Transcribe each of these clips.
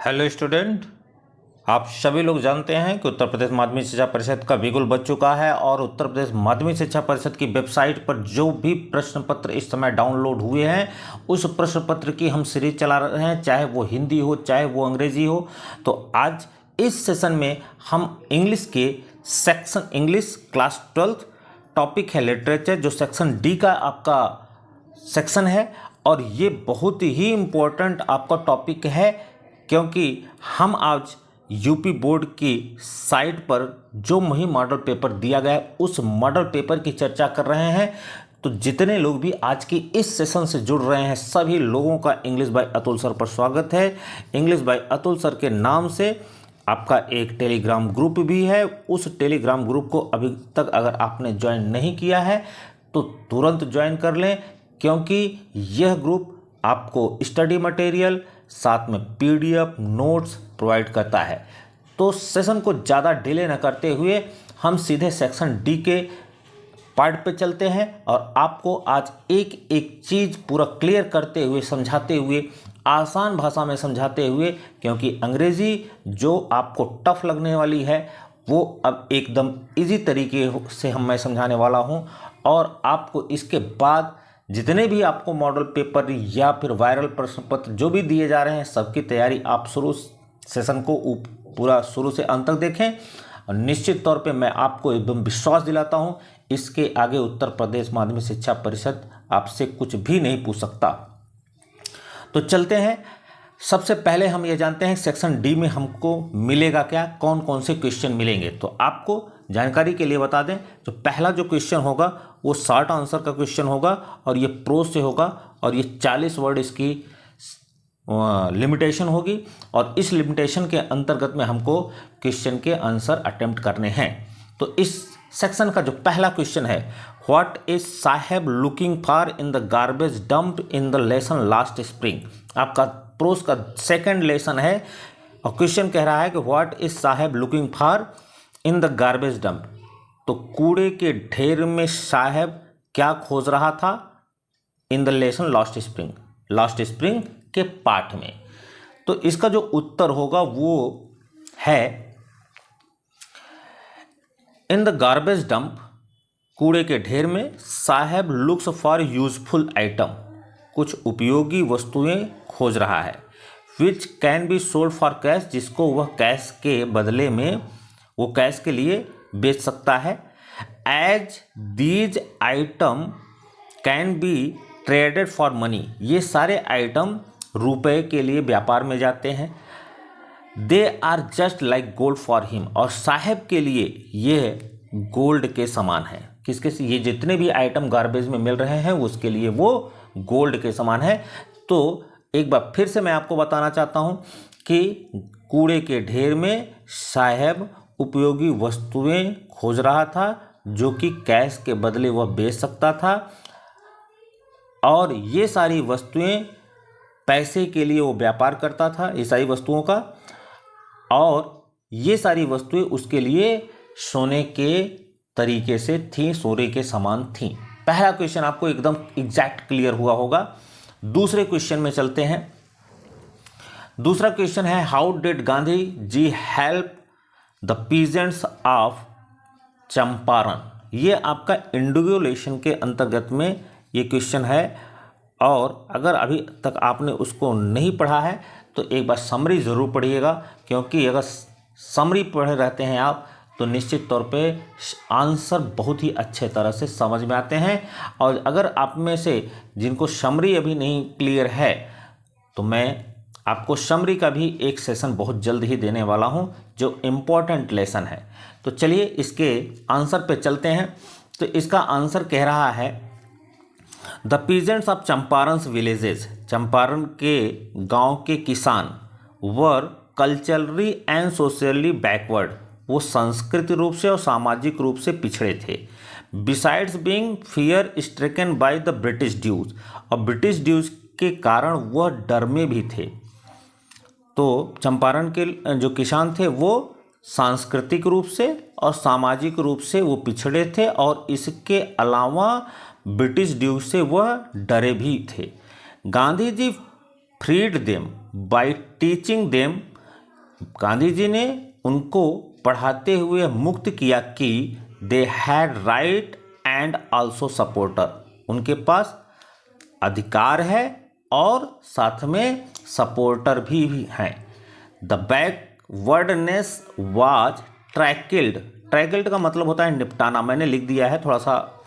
Hello student, आप सभी लोग जानते हैं कि उत्तर प्रदेश माध्यमिक शिक्षा परिषद का बिगुल बज चुका है और उत्तर प्रदेश माध्यमिक शिक्षा परिषद की वेबसाइट पर जो भी प्रश्न पत्र इस समय डाउनलोड हुए हैं उस प्रश्न पत्र की हम सीरीज चला रहे हैं, चाहे वो हिंदी हो चाहे वो अंग्रेजी हो। तो आज इस सेशन में हम इंग्लिश के सेक्शन इंग्लिश क्लास 12 टॉपिक है लिटरेचर, जो सेक्शन डी का आपका सेक्शन है और ये बहुत ही इम्पोर्टेंट आपका टॉपिक है, क्योंकि हम आज यूपी बोर्ड की साइट पर जो मुहिम मॉडल पेपर दिया गया है उस मॉडल पेपर की चर्चा कर रहे हैं। तो जितने लोग भी आज की इस सेशन से जुड़ रहे हैं सभी लोगों का इंग्लिश बाय अतुल सर पर स्वागत है। इंग्लिश बाय अतुल सर के नाम से आपका एक टेलीग्राम ग्रुप भी है। उस टेलीग्राम ग्रुप को अभी तक अगर आपने ज्वाइन नहीं किया है तो तुरंत ज्वाइन कर लें, क्योंकि यह ग्रुप आपको स्टडी मटेरियल साथ में पीडीएफ नोट्स प्रोवाइड करता है। तो सेशन को ज़्यादा डिले न करते हुए हम सीधे सेक्शन डी के पार्ट पे चलते हैं और आपको आज एक एक चीज़ पूरा क्लियर करते हुए समझाते हुए आसान भाषा में समझाते हुए, क्योंकि अंग्रेज़ी जो आपको टफ लगने वाली है वो अब एकदम इजी तरीके से मैं समझाने वाला हूँ। और आपको इसके बाद जितने भी आपको मॉडल पेपर या फिर वायरल प्रश्न पत्र जो भी दिए जा रहे हैं सबकी तैयारी आप शुरू सेशन को पूरा शुरू से अंत तक देखें। और निश्चित तौर पे मैं आपको एकदम विश्वास दिलाता हूं, इसके आगे उत्तर प्रदेश माध्यमिक शिक्षा परिषद आपसे कुछ भी नहीं पूछ सकता। तो चलते हैं। सबसे पहले हम ये जानते हैं सेक्शन डी में हमको मिलेगा क्या, कौन कौन से क्वेश्चन मिलेंगे। तो आपको जानकारी के लिए बता दें, जो पहला जो क्वेश्चन होगा वो शॉर्ट आंसर का क्वेश्चन होगा और ये प्रोज से होगा और ये 40 वर्ड इसकी लिमिटेशन होगी और इस लिमिटेशन के अंतर्गत में हमको क्वेश्चन के आंसर अटेम्प्ट करने हैं। तो इस सेक्शन का जो पहला क्वेश्चन है, what is Saheb looking for in the garbage dump in the lesson lost spring. आपका प्रोज का सेकंड लेसन है और क्वेश्चन कह रहा है कि what is Saheb looking for in the garbage dump. तो कूड़े के ढेर में साहेब क्या खोज रहा था इन द लेसन लास्ट स्प्रिंग के पाठ में। तो इसका जो उत्तर होगा वो है इन द गार्बेज डंप, कूड़े के ढेर में साहेब लुक्स फॉर यूजफुल आइटम, कुछ उपयोगी वस्तुएं खोज रहा है। Which can be sold for cash, जिसको वह कैश के बदले में वो कैश के लिए बेच सकता है। As these item can be traded for money, ये सारे आइटम रुपए के लिए व्यापार में जाते हैं। They are just like gold for him, और साहेब के लिए ये गोल्ड के समान है। किसके से? ये जितने भी आइटम गार्बेज में मिल रहे हैं उसके लिए वो गोल्ड के समान है। तो एक बार फिर से मैं आपको बताना चाहता हूं कि कूड़े के ढेर में साहेब उपयोगी वस्तुएं खोज रहा था जो कि कैश के बदले वह बेच सकता था, और ये सारी वस्तुएं पैसे के लिए वो व्यापार करता था ये सारी वस्तुओं का, और ये सारी वस्तुएं उसके लिए सोने के तरीके से थी, सोने के समान थी। पहला क्वेश्चन आपको एकदम एग्जैक्ट क्लियर हुआ होगा। दूसरे क्वेश्चन में चलते हैं। दूसरा क्वेश्चन है, how did Gandhi ji help the peasants of Champaran. ये आपका इंडिगुलेशन के अंतर्गत में ये क्वेश्चन है, और अगर अभी तक आपने उसको नहीं पढ़ा है तो एक बार समरी ज़रूर पढ़िएगा, क्योंकि अगर समरी पढ़े रहते हैं आप तो निश्चित तौर पे आंसर बहुत ही अच्छे तरह से समझ में आते हैं। और अगर आप में से जिनको समरी अभी नहीं क्लियर है तो मैं आपको समरी का भी एक सेशन बहुत जल्द ही देने वाला हूं, जो इम्पोर्टेंट लेसन है। तो चलिए इसके आंसर पे चलते हैं। तो इसका आंसर कह रहा है, the peasants of Champaran's villages, Champaran के गांव के किसान were culturally and socially backward, वो सांस्कृतिक रूप से और सामाजिक रूप से पिछड़े थे। Besides being fear stricken by the British dues, और ब्रिटिश ड्यूज के कारण वह डर में भी थे। तो चंपारण के जो किसान थे वो सांस्कृतिक रूप से और सामाजिक रूप से वो पिछड़े थे, और इसके अलावा ब्रिटिश ड्यूज से वह डरे भी थे। Gandhi ji freed them by teaching them Gandhi ji ने उनको पढ़ाते हुए मुक्त किया कि they had right and also supporter, उनके पास अधिकार है और साथ में सपोर्टर भी हैं। द बैकवर्डनेस वाज ट्रैकिल्ड, ट्रैकिल्ड का मतलब होता है निपटाना, मैंने लिख दिया है, थोड़ा सा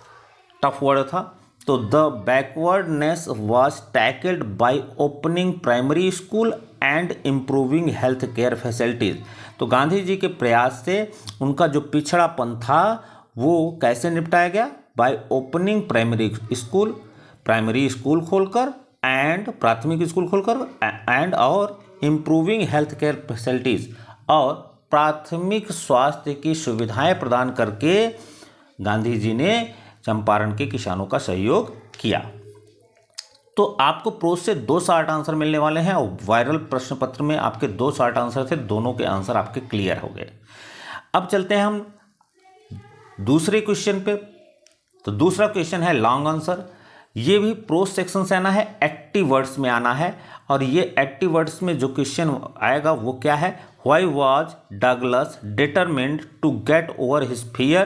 टफ वर्ड था। तो the backwardness was tackled by opening primary school and improving health care facilities. तो गांधी जी के प्रयास से उनका जो पिछड़ापन था वो कैसे निपटाया गया? बाय ओपनिंग प्राइमरी स्कूल खोलकर एंड प्राथमिक स्कूल खोलकर एंड और इम्प्रूविंग हेल्थ केयर फैसिलिटीज़, और प्राथमिक स्वास्थ्य की सुविधाएं प्रदान करके गांधी जी ने चंपारण के किसानों का सहयोग किया। तो आपको प्रोज से 2 शॉर्ट आंसर मिलने वाले हैं और वायरल प्रश्न पत्र में आपके 2 शॉर्ट आंसर थे, दोनों के आंसर आपके क्लियर हो गए। अब चलते हैं हम दूसरे क्वेश्चन पे। तो दूसरा क्वेश्चन है लॉन्ग आंसर, ये भी प्रोज सेक्शन से आना है, एक्टिव वर्ड्स में आना है, और ये एक्टिव वर्ड्स में जो क्वेश्चन आएगा वो क्या है? Why was Douglas determined to get over his fear.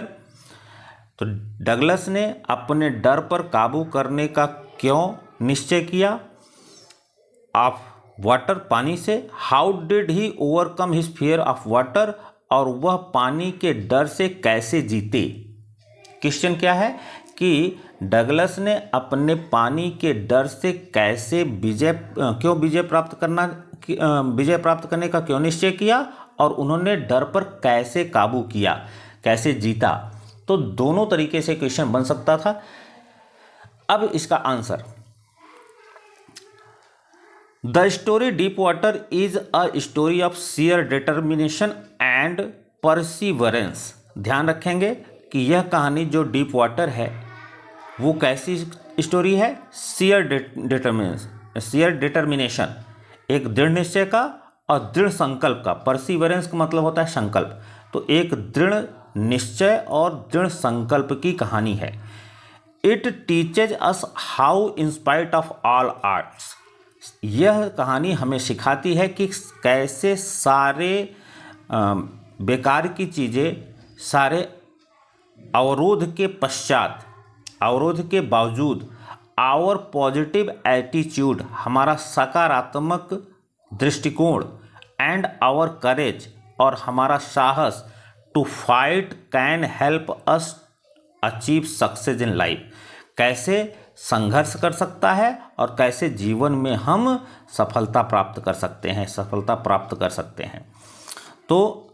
तो डगलस ने अपने डर पर काबू करने का क्यों निश्चय किया? ऑफ वाटर, पानी से। How did he overcome his fear of water, और वह पानी के डर से कैसे जीते। क्वेश्चन क्या है कि डगलस ने अपने पानी के डर से कैसे विजय प्राप्त करने का क्यों निश्चय किया, और उन्होंने डर पर कैसे काबू किया, कैसे जीता। तो दोनों तरीके से क्वेश्चन बन सकता था। अब इसका answer, the story deep water is a story of share determination and perseverance. ध्यान रखेंगे कि यह कहानी जो डीप वाटर है वो कैसी स्टोरी है? शेयर डिटर्मिनेशन, एक दृढ़ निश्चय का और दृढ़ संकल्प का। परसिवरेंस का मतलब होता है संकल्प, तो एक दृढ़ निश्चय और दृढ़ संकल्प की कहानी है। It teaches us how in spite of all arts, यह कहानी हमें सिखाती है कि कैसे सारे बेकार की चीज़ें, सारे अवरोध के पश्चात, अवरोध के बावजूद, आवर पॉजिटिव एटीट्यूड, हमारा सकारात्मक दृष्टिकोण, एंड आवर करेज, और हमारा साहस, to fight can help us achieve success in life, कैसे संघर्ष कर सकता है और कैसे जीवन में हम सफलता प्राप्त कर सकते हैं। तो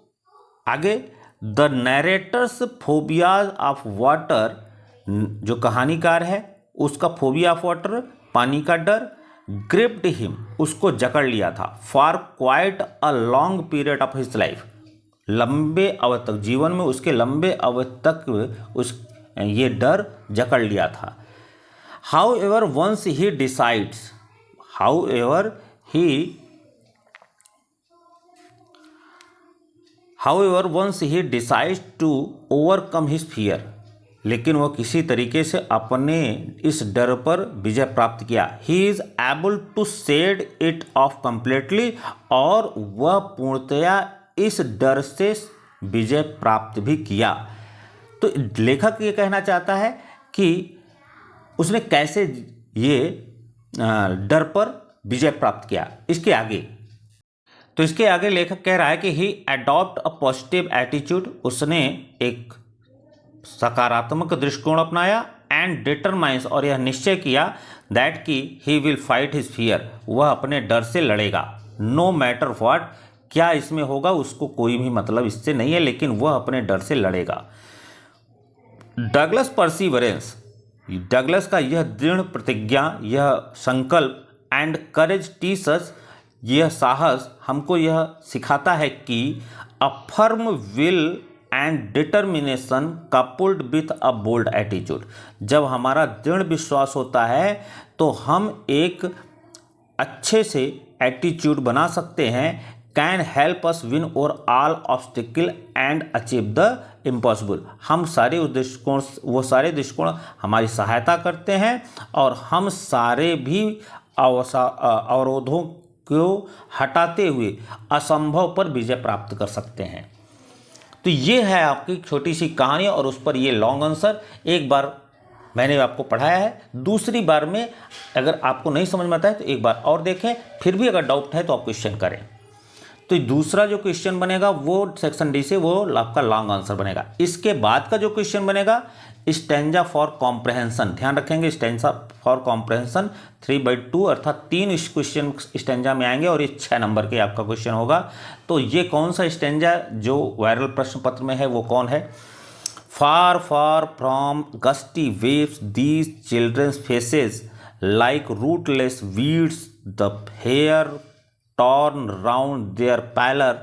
आगे, द नैरेटर्स फोबियाज ऑफ वाटर, जो कहानीकार है उसका फोबिया ऑफ वाटर, पानी का डर, ग्रिप्ड हिम, उसको जकड़ लिया था, for quite a long period of his life, लंबे अवधि तक, जीवन में उसके लंबे अवधि तक ये डर जकड़ लिया था। However, once he decides to overcome his fear, लेकिन वह किसी तरीके से अपने इस डर पर विजय प्राप्त किया। He is able to shed it off completely, और वह पूर्णतया इस डर से विजय प्राप्त भी किया। तो लेखक ये कहना चाहता है कि उसने कैसे ये डर पर विजय प्राप्त किया। इसके आगे लेखक कह रहा है कि ही अडॉप्ट अ पॉजिटिव एटीट्यूड, उसने एक सकारात्मक दृष्टिकोण अपनाया, एंड डिटरमाइंस, और यह निश्चय किया, दैट कि he will fight his fear, वह अपने डर से लड़ेगा, नो मैटर व्हाट, क्या इसमें होगा उसको कोई भी मतलब इससे नहीं है, लेकिन वह अपने डर से लड़ेगा। डगलस परसिवरेंस, डगलस का यह दृढ़ प्रतिज्ञा, यह संकल्प, एंड करेज टीचर्स, यह साहस हमको यह सिखाता है कि a firm will and determination coupled with a bold attitude, जब हमारा दृढ़ विश्वास होता है तो हम एक अच्छे से एटीट्यूड बना सकते हैं, can help us win over all obstacle and achieve the impossible, वो सारे दृष्टिकोण हमारी सहायता करते हैं और हम सारे भी अवरोधों को हटाते हुए असंभव पर विजय प्राप्त कर सकते हैं। तो ये है आपकी छोटी सी कहानी और उस पर ये लॉन्ग आंसर एक बार मैंने आपको पढ़ाया है। दूसरी बार में अगर आपको नहीं समझ में आता है तो एक बार और देखें, फिर भी अगर डाउट है तो आप क्वेश्चन करें। तो दूसरा जो क्वेश्चन बनेगा वो सेक्शन डी से वो आपका लॉन्ग आंसर बनेगा। इसके बाद का जो क्वेश्चन बनेगा स्टैंजा फॉर कॉम्प्रहेंशन, ध्यान रखेंगे स्टैंजा फॉर कॉम्प्रहेंशन 3/2 अर्थात 3 क्वेश्चन स्टैंजा में आएंगे और ये 6 नंबर के आपका क्वेश्चन होगा। तो ये कौन सा स्टैंजा जो वायरल प्रश्न पत्र में है वो कौन है? Far, far from gusty waves, these children's faces like rootless weeds, the hair torn round their pallor,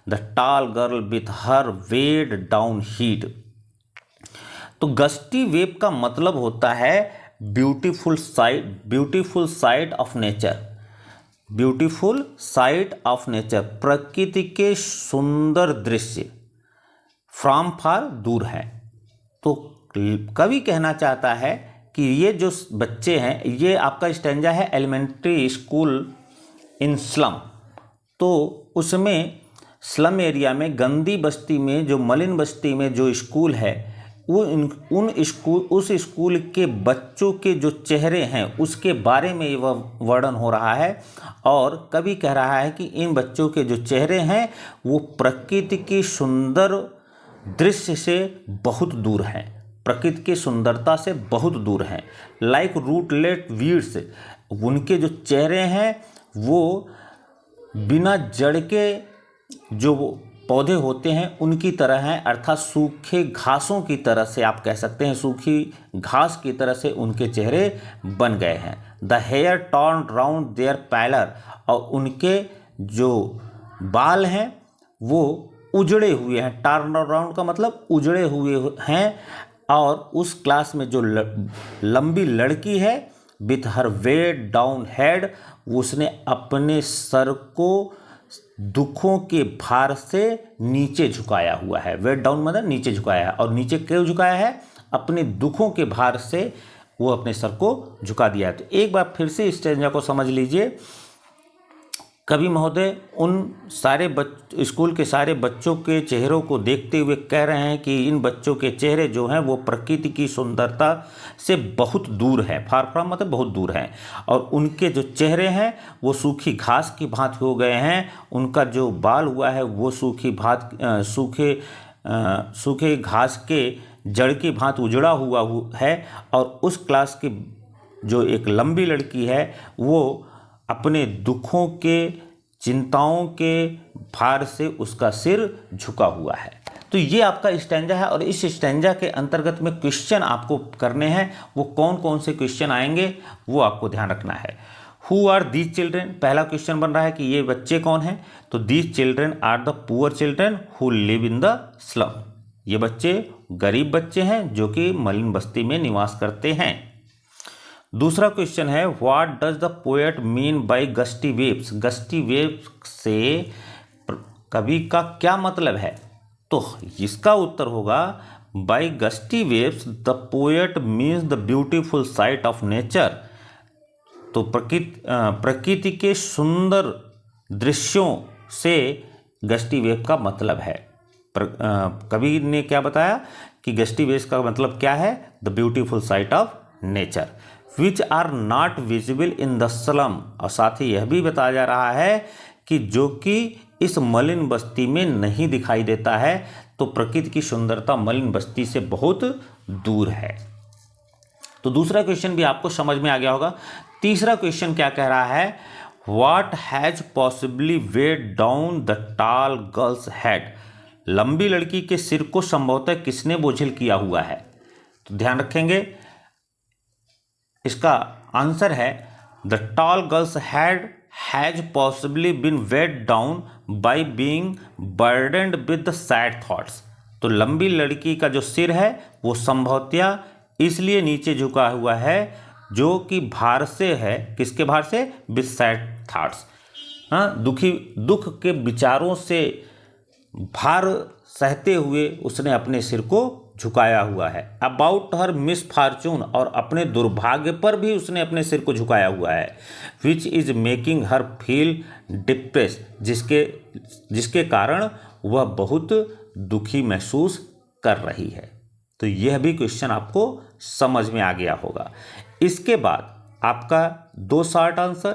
the tall girl with her weighed down head। तो गस्टी वेव का मतलब होता है beautiful sight of nature, beautiful sight of nature, प्रकृति के सुंदर दृश्य। From far दूर है। तो कवि कहना चाहता है कि ये जो बच्चे हैं, ये आपका स्टैंजा है एलिमेंट्री स्कूल इन स्लम। तो उसमें स्लम एरिया में गंदी बस्ती में जो मलिन बस्ती में जो स्कूल है वो उस स्कूल के बच्चों के जो चेहरे हैं उसके बारे में वह वर्णन हो रहा है। और कवि कह रहा है कि इन बच्चों के जो चेहरे हैं वो प्रकृति की सुंदर दृश्य से बहुत दूर हैं, प्रकृति की सुंदरता से बहुत दूर हैं। लाइक रूटलेट वीड्स, उनके जो चेहरे हैं वो बिना जड़ के जो पौधे होते हैं उनकी तरह हैं, अर्थात सूखे घासों की तरह से आप कह सकते हैं, सूखी घास की तरह से उनके चेहरे बन गए हैं। The hair turn round their pallor, और उनके जो बाल हैं वो उजड़े हुए हैं। टर्न अराउंड का मतलब उजड़े हुए हैं। और उस क्लास में जो लंबी लड़की है with her weighed down head, उसने अपने सर को दुखों के भार से नीचे झुकाया हुआ है। वेट डाउन मतलब नीचे झुकाया है, और नीचे क्यों झुकाया है? अपने दुखों के भार से वो अपने सर को झुका दिया है। तो एक बार फिर से इस स्टैंजा को समझ लीजिए। कवि महोदय उन सारे स्कूल के सारे बच्चों के चेहरों को देखते हुए कह रहे हैं कि इन बच्चों के चेहरे जो हैं वो प्रकृति की सुंदरता से बहुत दूर है। फार फ्रॉम मतलब बहुत दूर हैं, और उनके जो चेहरे हैं वो सूखी घास की भांति हो गए हैं। उनका जो बाल हुआ है वो सूखे घास के जड़ की भांति उजड़ा हुआ है। और उस क्लास की जो एक लंबी लड़की है वो अपने दुखों के चिंताओं के भार से उसका सिर झुका हुआ है। तो ये आपका स्टैंजा है, और इस स्टैंजा के अंतर्गत में क्वेश्चन आपको करने हैं। वो कौन कौन से क्वेश्चन आएंगे वो आपको ध्यान रखना है। हु आर दीज चिल्ड्रेन, पहला क्वेश्चन बन रहा है कि ये बच्चे कौन हैं? तो these children are the poor children who live in the slum, ये बच्चे गरीब बच्चे हैं जो कि मलिन बस्ती में निवास करते हैं। दूसरा क्वेश्चन है what does the poet mean by gusty waves, gusty waves से कवि का क्या मतलब है? तो इसका उत्तर होगा by gusty waves the poet means the beautiful sight of nature. तो प्रकृति के सुंदर दृश्यों से गस्टी वेव का मतलब है। कवि ने क्या बताया कि गस्टी वेव्स का मतलब क्या है? The beautiful sight of nature which are not visible in the slum, और साथ ही यह भी बताया जा रहा है कि जो कि इस मलिन बस्ती में नहीं दिखाई देता है। तो प्रकृति की सुंदरता मलिन बस्ती से बहुत दूर है। तो दूसरा क्वेश्चन भी आपको समझ में आ गया होगा। तीसरा क्वेश्चन क्या कह रहा है? What has possibly weighed down the tall girl's head, लंबी लड़की के सिर को संभवतः किसने बोझिल किया हुआ है? तो ध्यान रखेंगे इसका आंसर है the tall girl's head has possibly been weighed down by being burdened with the sad thoughts. तो लंबी लड़की का जो सिर है वो संभवतः इसलिए नीचे झुका हुआ है जो कि भार से है। किसके भार से? विद सैड थॉट्स, हाँ, दुख के विचारों से भार सहते हुए उसने अपने सिर को झुकाया हुआ है। अबाउट हर मिसफॉर्चून, और अपने दुर्भाग्य पर भी उसने अपने सिर को झुकाया हुआ है। Which is making her feel depress, जिसके कारण वह बहुत दुखी महसूस कर रही है। तो यह भी क्वेश्चन आपको समझ में आ गया होगा। इसके बाद आपका 2 शॉर्ट आंसर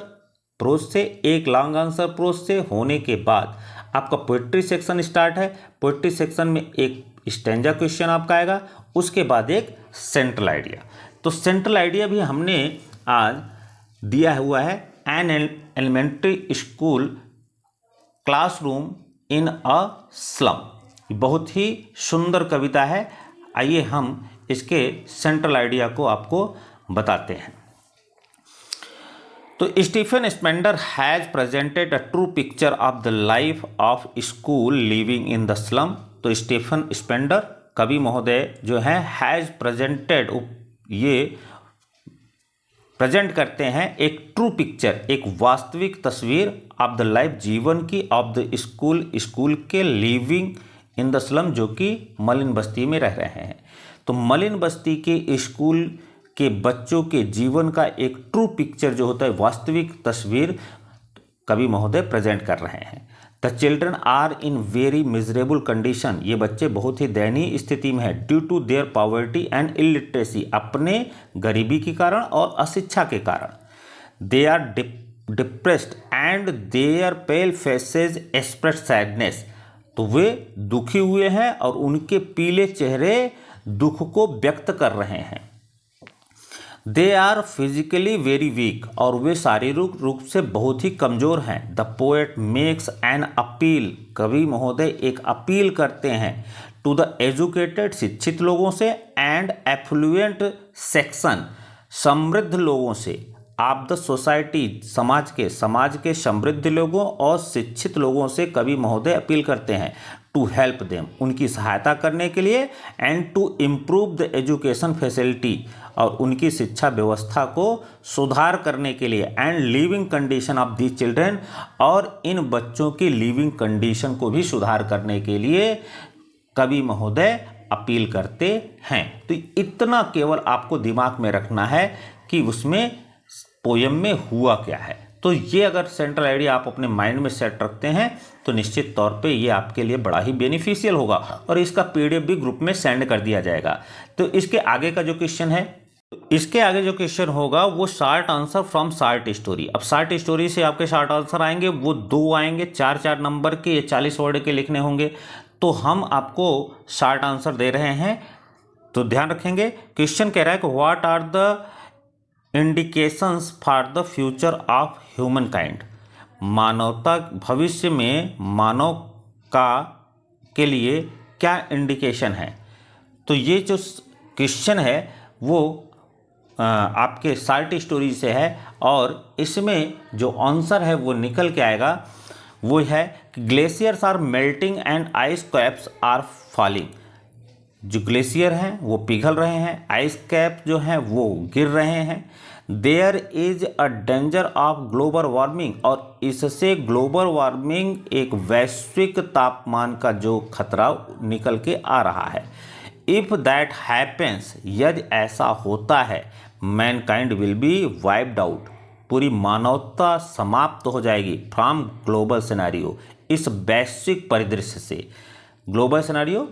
प्रोज से, 1 लॉन्ग आंसर प्रोज से होने के बाद आपका पोएट्री सेक्शन स्टार्ट है। पोएट्री सेक्शन में एक स्टैंजा क्वेश्चन आपका आएगा, उसके बाद एक सेंट्रल आइडिया। तो सेंट्रल आइडिया भी हमने आज दिया हुआ है, an elementary school classroom in a slum. बहुत ही सुंदर कविता है। आइए हम इसके सेंट्रल आइडिया को आपको बताते हैं। तो Stephen Spender has presented a true picture of the life of school living in the slum. तो स्टीफन स्पेंडर कवि महोदय जो हैं हैज़ प्रेजेंटेड, ये प्रेजेंट करते हैं एक ट्रू पिक्चर, एक वास्तविक तस्वीर ऑफ द लाइफ, जीवन की, ऑफ द स्कूल के, लिविंग इन द स्लम, जो कि मलिन बस्ती में रह रहे हैं। तो मलिन बस्ती के स्कूल के बच्चों के जीवन का एक ट्रू पिक्चर जो होता है, वास्तविक तस्वीर, कवि महोदय प्रेजेंट कर रहे हैं। The children are in very miserable condition, ये बच्चे बहुत ही दयनीय स्थिति में है। Due to their poverty and illiteracy, अपने गरीबी के कारण और अशिक्षा के कारण। They are depressed and their pale faces express sadness, तो वे दुखी हुए हैं और उनके पीले चेहरे दुख को व्यक्त कर रहे हैं। They are physically very weak, और वे शारीरिक रूप से बहुत ही कमज़ोर हैं। The poet makes an appeal, कवि महोदय एक अपील करते हैं, टू द एजुकेटेड, शिक्षित लोगों से, एंड एफ्लुएंट सेक्शन, समृद्ध लोगों से, ऑफ द सोसाइटी, समाज के समृद्ध लोगों और शिक्षित लोगों से कवि महोदय अपील करते हैं, टू हेल्प देम, उनकी सहायता करने के लिए, and to improve the education facility, और उनकी शिक्षा व्यवस्था को सुधार करने के लिए, and living condition of the children, और इन बच्चों की लिविंग कंडीशन को भी सुधार करने के लिए कवि महोदय अपील करते हैं। तो इतना केवल आपको दिमाग में रखना है कि उसमें पोयम में हुआ क्या है। तो ये अगर सेंट्रल आइडिया आप अपने माइंड में सेट रखते हैं तो निश्चित तौर पे ये आपके लिए बड़ा ही बेनिफिशियल होगा, और इसका पीडीएफ भी ग्रुप में सेंड कर दिया जाएगा। तो इसके आगे का जो क्वेश्चन है, इसके आगे जो क्वेश्चन होगा वो short answer from short story. अब शॉर्ट स्टोरी से आपके शॉर्ट आंसर आएंगे, वो 2 आएंगे, 4-4 नंबर के, 40 वर्ड के लिखने होंगे। तो हम आपको शॉर्ट आंसर दे रहे हैं, तो ध्यान रखेंगे। क्वेश्चन कह रहा है कि what are the indications for the future of humankind, मानवता भविष्य में मानव का के लिए क्या इंडिकेशन है। तो ये जो क्वेश्चन है वो आपके शॉर्ट स्टोरी से है, और इसमें जो आंसर है वो निकल के आएगा, वो है कि glaciers are melting and ice caps are falling. जो ग्लेशियर हैं वो पिघल रहे हैं, आइस कैप जो हैं वो गिर रहे हैं। There is a danger of global warming, और इससे ग्लोबल वार्मिंग, एक वैश्विक तापमान का जो खतरा निकल के आ रहा है। इफ दैट हैपेंस, यदि ऐसा होता है, Mankind will be wiped out, पूरी मानवता समाप्त हो जाएगी। फ्रॉम ग्लोबल सिनेरियो, इस वैश्विक परिदृश्य से, ग्लोबल सिनेरियो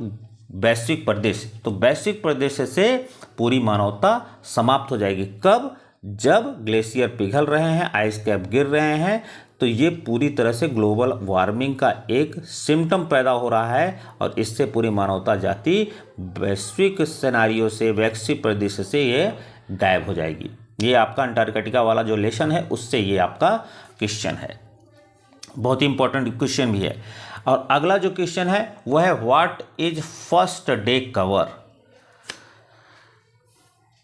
वैश्विक परिदृश्य, तो वैश्विक परिदृश्य से पूरी मानवता समाप्त हो जाएगी। कब? जब ग्लेशियर पिघल रहे हैं, आइस कैप गिर रहे हैं, तो ये पूरी तरह से ग्लोबल वार्मिंग का एक सिम्टम पैदा हो रहा है, और इससे पूरी मानवता जाति वैश्विक सिनेरियो से, वैश्विक परिदृश्य से ये गायब हो जाएगी। ये आपका अंटार्कटिका वाला जो लेसन है उससे ये आपका क्वेश्चन है, बहुत ही इंपॉर्टेंट क्वेश्चन भी है। और अगला जो क्वेश्चन है वो है what is first day cover,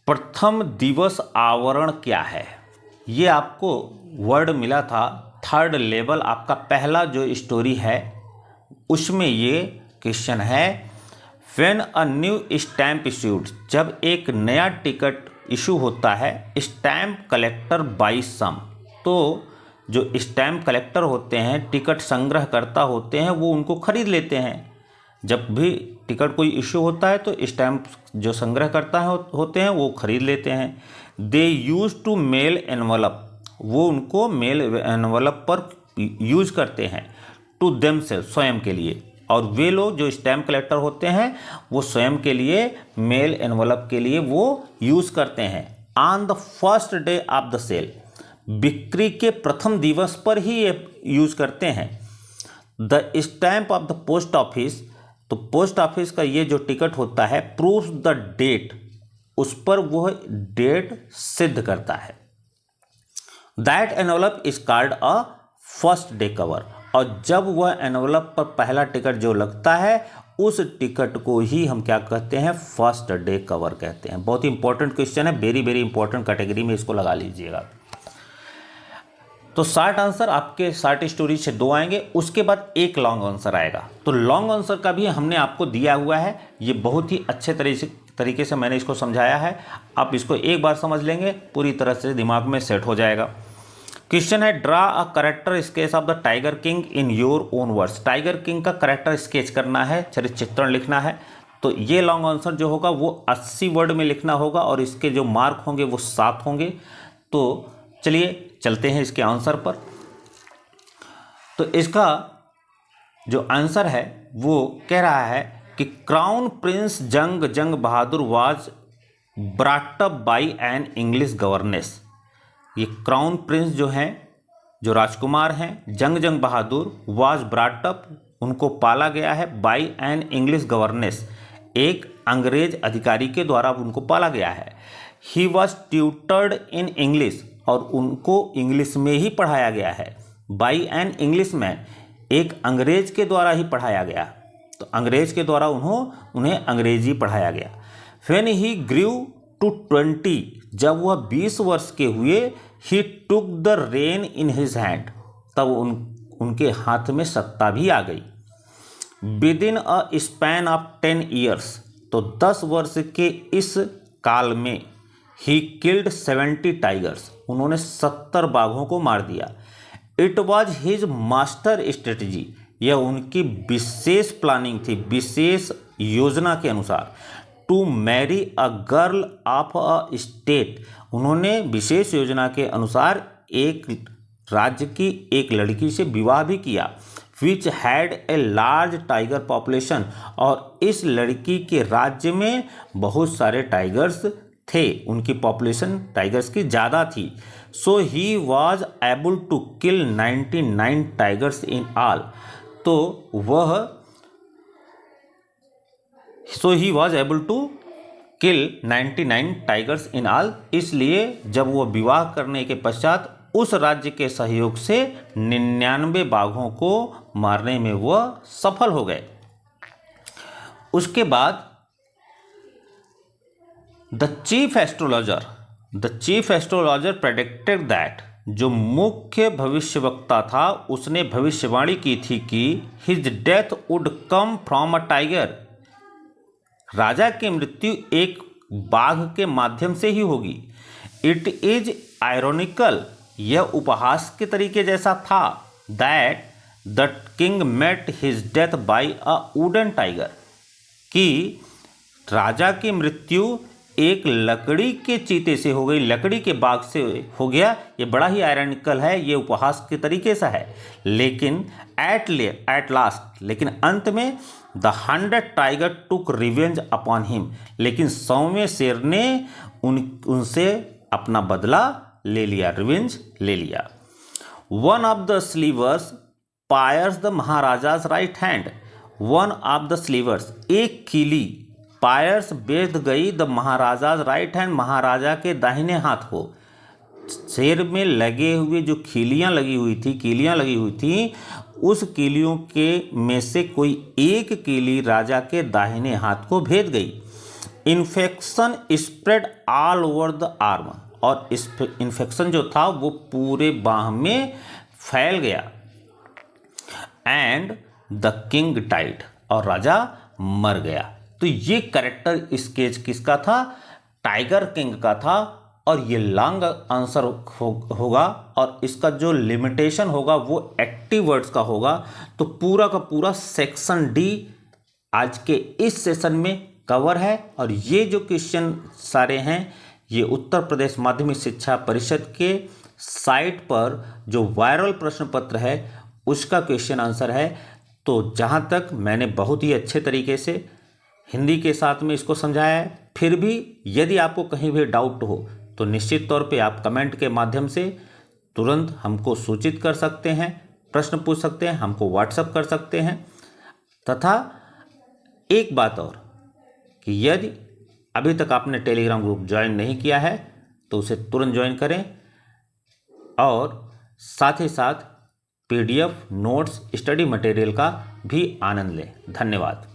प्रथम दिवस आवरण क्या है। ये आपको वर्ड मिला था 3rd लेवल, आपका पहला जो स्टोरी है उसमें ये क्वेश्चन है। When a new stamp issued, जब एक नया टिकट इशू होता है, स्टैम्प कलेक्टर बाई सम, तो जो स्टैम्प कलेक्टर होते हैं, टिकट संग्रहकर्ता होते हैं, वो उनको खरीद लेते हैं। जब भी टिकट कोई इश्यू होता है तो स्टैम्प जो संग्रह करता है होते हैं वो खरीद लेते हैं। दे यूज टू मेल एनवलप, वो उनको मेल एनवलप पर यूज करते हैं। टू देमसेल्फ, स्वयं के लिए। और वे लोग जो स्टैम्प कलेक्टर होते हैं वो स्वयं के लिए मेल एनवलप के लिए वो यूज करते हैं। On the first day of the sale, बिक्री के प्रथम दिवस पर ही ये यूज करते हैं। The stamp of the post office, तो पोस्ट ऑफिस का ये जो टिकट होता है प्रूव्स द डेट, उस पर वह डेट सिद्ध करता है। That envelope is called a first day cover, और जब वह एनवलप पर पहला टिकट जो लगता है उस टिकट को ही हम क्या कहते हैं, फर्स्ट डे कवर कहते हैं। बहुत ही इंपॉर्टेंट क्वेश्चन है, वेरी वेरी इंपॉर्टेंट कैटेगरी में इसको लगा लीजिएगा। तो शॉर्ट आंसर आपके शॉर्ट स्टोरी से 2 आएंगे, उसके बाद एक लॉन्ग आंसर आएगा। तो लॉन्ग आंसर का भी हमने आपको दिया हुआ है, ये बहुत ही अच्छे तरीके से मैंने इसको समझाया है। आप इसको एक बार समझ लेंगे पूरी तरह से दिमाग में सेट हो जाएगा। क्वेश्चन है, draw a character sketch of the tiger king in your own words. Tiger king का करेक्टर स्केच करना है, चरित्र चित्रण लिखना है। तो ये लॉन्ग आंसर जो होगा वो 80 वर्ड में लिखना होगा और इसके जो मार्क होंगे वो 7 होंगे। तो चलिए चलते हैं इसके आंसर पर। तो इसका जो आंसर है वो कह रहा है कि crown prince Jung Bahadur was brought up by an English governess. ये क्राउन प्रिंस जो हैं, जो राजकुमार हैं, जंग बहादुर वाज ब्रॉट अप, उनको पाला गया है, बाय एन इंग्लिश गवर्नेस, एक अंग्रेज अधिकारी के द्वारा उनको पाला गया है। He was tutored in English, और उनको इंग्लिश में ही पढ़ाया गया है। बाय एन इंग्लिश मैन, एक अंग्रेज के द्वारा ही पढ़ाया गया, तो अंग्रेज के द्वारा उन्हें अंग्रेजी पढ़ाया गया। व्हेन ही ग्रू टू 20, जब वह 20 वर्ष के हुए, he took the reins in his hand, तब उनके हाथ में सत्ता भी आ गई। Within a span of 10 years, तो 10 वर्ष के इस काल में ही किल्ड 70 टाइगर्स, उन्होंने 70 बाघों को मार दिया। It was his master strategy, यह उनकी विशेष प्लानिंग थी, विशेष योजना के अनुसार। To marry a girl of a state, उन्होंने विशेष योजना के अनुसार एक राज्य की एक लड़की से विवाह भी किया। Which had a large tiger population, और इस लड़की के राज्य में बहुत सारे टाइगर्स थे, उनकी पॉपुलेशन टाइगर्स की ज़्यादा थी। So he was able to kill 99 tigers in all, तो he was able to kill 99 tigers in all, इसलिए जब वो विवाह करने के पश्चात उस राज्य के सहयोग से 99 बाघों को मारने में वह सफल हो गए। उसके बाद the chief astrologer predicted that, जो मुख्य भविष्यवक्ता था उसने भविष्यवाणी की थी कि his death would come from a tiger, राजा की मृत्यु एक बाघ के माध्यम से ही होगी। इट इज आयरोनिकल, यह उपहास के तरीके जैसा था, that the king met his death by a wooden tiger, कि राजा की मृत्यु एक लकड़ी के चीते से हो गई, लकड़ी के बाघ से हो गया। ये बड़ा ही आयरनिकल है, ये उपहास के तरीके से है। लेकिन एट लास्ट, लेकिन अंत में the 100 tiger took revenge upon him, लेकिन 100वें शेर ने उनसे अपना बदला ले लिया, रिवेंज ले लिया। One of the slivers pierced the Maharaja's right hand, one of the slivers, एक कीली पायर्स बेच गई the Maharaja's right hand, Maharaja के दाहिने हाथ को। शेर में लगे हुए जो कीलियां लगी हुई थी, उस कीलियों के में से कोई एक कीली राजा के दाहिने हाथ को भेद गई। Infection spread all over the arm, और इस इन्फेक्शन जो था वो पूरे बाह में फैल गया। एंड द किंग डाइड, और राजा मर गया। तो ये कैरेक्टर स्केच किसका था, टाइगर किंग का था। और ये लॉन्ग आंसर होगा, और इसका जो लिमिटेशन होगा वो 80 वर्ड्स का होगा। तो पूरा का पूरा सेक्शन डी आज के इस सेशन में कवर है। और ये जो क्वेश्चन सारे हैं ये उत्तर प्रदेश माध्यमिक शिक्षा परिषद के साइट पर जो वायरल प्रश्न पत्र है उसका क्वेश्चन आंसर है। तो जहाँ तक मैंने बहुत ही अच्छे तरीके से हिंदी के साथ में इसको समझाया है, फिर भी यदि आपको कहीं भी डाउट हो तो निश्चित तौर पे आप कमेंट के माध्यम से तुरंत हमको सूचित कर सकते हैं, प्रश्न पूछ सकते हैं, हमको व्हाट्सएप कर सकते हैं। तथा एक बात और कि यदि अभी तक आपने टेलीग्राम ग्रुप ज्वाइन नहीं किया है तो उसे तुरंत ज्वाइन करें और साथ ही साथ PDF, नोट्स, स्टडी मटेरियल का भी आनंद लें। धन्यवाद।